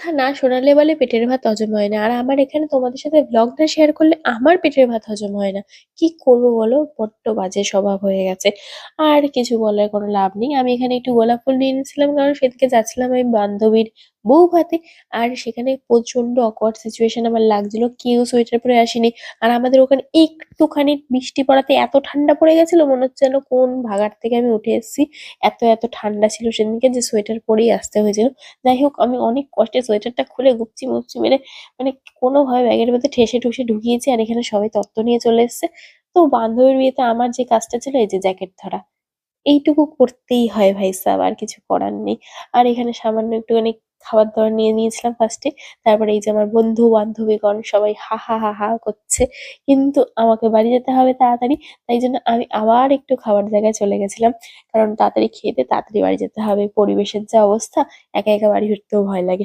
কথা না শোনালে বলে পেটের ভাত হজম হয় না। আর আমার এখানে তোমাদের সাথে ব্লগ না শেয়ার করলে আমার পেটের ভাত হজম হয় না। কি করবো বলো? বড্ড বাজে স্বভাব হয়ে গেছে। আর কিছু বলার কোনো লাভ নেই। আমি এখানে একটু গোলাপ ফুল নিয়ে নিয়েছিলাম কারণ সেদিকে যাচ্ছিলাম আমি বান্ধবীর বউ ভাতে। আর সেখানে প্রচন্ড awkward সিচুয়েশন আমার লাগছিল। কেউ সোয়েটার পরে আসেনি। আর আমাদের ওখানে একটুখানি বৃষ্টি পড়াতে এত ঠান্ডা পড়ে গেছিল মনে হচ্ছে যেন কোন ভাগাড় থেকে আমি উঠে এসেছি। এত ঠান্ডা ছিল সেদিনকে যে সোয়েটার পরেই আসতে হয়েছিল। যাই হোক আমি অনেক কষ্টে সোয়েটারটা খুলে গুপচি মুপচি মেরে মানে কোনোভাবে ব্যাগের ভেতর ঠেসে ঠুসে ঢুকিয়েছি। আর এখানে সবাই তত্ত্ব নিয়ে চলে এসেছে। তো বান্ধবীর বিয়েতে আমার যে কাজটা ছিল এই যে জ্যাকেট ধরা, এইটুকু করতেই হয় ভাই সাব, আর কিছু করার নেই। আর এখানে সামান্য একটুখানি খাবার দাবার নিয়ে নিয়েছিলাম ফার্স্টে। তারপরে এই যে আমার বন্ধু বান্ধবীগণ সবাই হা হা হা হা করছে, কিন্তু আমাকে বাড়ি যেতে হবে তাড়াতাড়ি। তাই জন্য আমি আবার একটু খাবার জায়গায় চলে গেছিলাম, কারণ তাড়াতাড়ি খেতে তাড়াতাড়ি বাড়ি যেতে হবে। পরিবেশের যা অবস্থা, একা একা বাড়ি ফিরতেও ভয় লাগে।